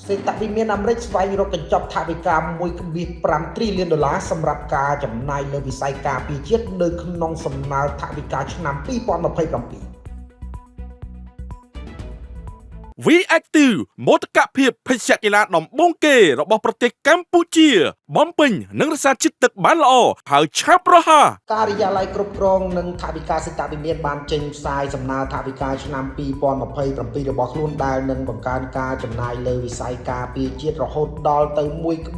សេដ្ឋវិមានអាមេរិកស្វែងរកកញ្ចប់ថវិកា $1.5 trillion សម្រាប់ការចំណាយលើវិស័យការពារជាតិនៅក្នុងសំណើថវិកាឆ្នាំ 2027 V-Active មោទកភាពភេសជ្ជៈកីឡាដំបូងគេរបស់ប្រទេសកម្ពុជាបំពេញនិងរក្សាជាតិទឹកបានល្អហើយឆាប់រហ័សការិយាល័យគ្រប់គ្រងនិងថវិកាសេដ្ឋវិមានបានចេញផ្សាយសំណើថវិកាឆ្នាំ 2027 របស់ខ្លួនដែលនឹងបង្កើនការចំណាយលើវិស័យការពារជាតិរហូតដល់ទៅ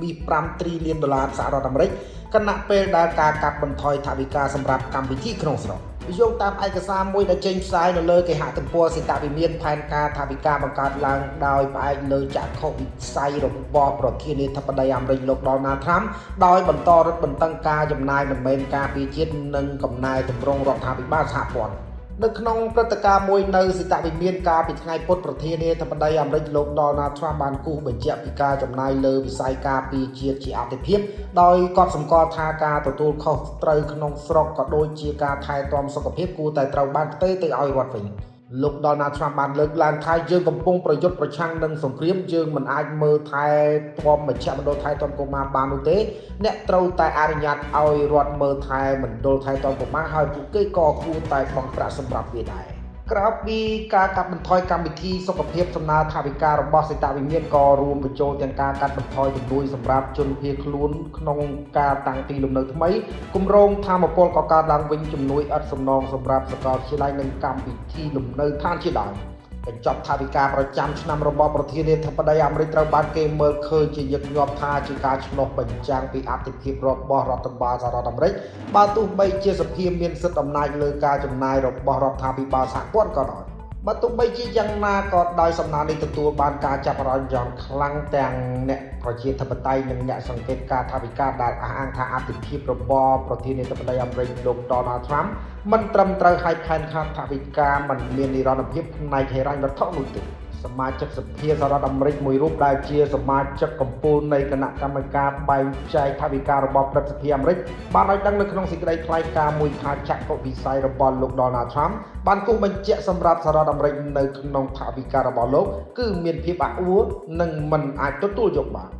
$1.5 trillion សហរដ្ឋអាមេរិកខណៈពេលដែលការកាត់បន្ថយថវិកាសម្រាប់កម្មវិធីក្នុងស្រុកយោងតាមឯកសារមួយដែលចេញផ្សាយនៅលើគេហទំព័រសេដ្ឋវិមានផែនការថវិកាបង្កើតឡើងដោយផ្អែកលើចក្ខុវិស័យរបស់ប្រធានាធិបតីអាមេរិកលោក Donald Trump ដោយបន្តរឹតបន្តឹងការចំណាយមិនមែនការពារជាតិនិងកំណែទម្រង់រដ្ឋាភិបាលសហព័ន្ធនៅក្នុងព្រឹត្តិការណ៍មួយនៅសេដ្ឋវិមានកាលពីថ្ងៃពុធប្រធានាធិបតីអាមេរិកលោក Donald Trump បានគូសបញ្ជាក់ពីការចំណាយលើវិស័យការពារជាតិជាអាទិភាពដោយកត់សម្គាល់ថាការទទួលខុសត្រូវក្នុងស្រុកក៏ដូចជាការថែទាំសុខភាពគួរតែត្រូវបានផ្ទេរទៅឲ្យរដ្ឋវិញលោក Donald Trump បានលើកឡើងថាយើងកំពុងប្រយុទ្ធប្រឆាំងនឹងសង្គ្រាមយើងមិនអាចមើលថែទាំមជ្ឈមណ្ឌលថែទាំកុមារបាននោះទេអ្នកត្រូវតែអនុញ្ញាតឲ្យរដ្ឋមើលថែមណ្ឌលថែទាំកុមារហើយពួកគេក៏គួរតែបង់ប្រាក់សម្រាប់វាដែរក្រៅពីការកាត់បន្ថយកម្មវិធីសុខភាពសំណើថវិការបស់សេដ្ឋវិមានក៏រួមបញ្ចូលទាំងការកាត់បន្ថយជំនួយសម្រាប់ជនភៀសខ្លួនក្នុងការតាំងទីលំនៅថ្មីគម្រោងធម្មពលក៏កើតឡើងវិញជំនួយឥតសំណងសម្រាប់សាកលវិទ្យាល័យនិងកម្មវិធីលំនៅឋានជាដើមកញ្ចប់ថវិកាប្រចាំឆ្នាំរបស់ប្រធានាធិបតីអាមេរិកត្រូវបានគេមើលឃើញជាញឹកញាប់ថាជាការឆ្លុះបញ្ចាំងពីអធិភាពរបស់រដ្ឋបាលសហរដ្ឋអាមេរិកបើទោះបីជាសភាមានសិទ្ធិអំណាចលើការចំណាយរបស់រដ្ឋាភិបាលសហព័ន្ធក៏ដោយបើទោះបីជាយ៉ាងណាក៏ដោយសំណើនេះទទួលបានការចាប់អារម្មណ៍យ៉ាងខ្លាំងទាំងអ្នកប្រជាធិបតេយ្យនិងអ្នកសង្កេតការណ៍ថវិកាដែលអះអាងថាអធិភាពរបស់ប្រធានាធិបតីអាមេរិកលោក Donald Trump មិនត្រឹមត្រូវឲ្យផែនការថវិកាមិនមាននិរន្តរភាពផ្នែកហិរញ្ញវត្ថុនោះទេសមាជិកសភាសហរដ្ឋអាមេរិកមួយរូបដែលជាសមាជិកកំពូលនៃគណៈកម្មការបែងចែកថវិការបស់ព្រឹទ្ធសភាអាមេរិកបានឲ្យដឹងនៅក្នុងសេចក្តីថ្លែងការណ៍មួយថាចក្ខុវិស័យរបស់លោក Donald Trump បានគូសបញ្ជាក់សម្រាប់សហរដ្ឋអាមេរិកនៅក្នុងថវិការបស់លោកគឺមានភាពអាក់អួរនិងមិនអាចទទួលយកបាន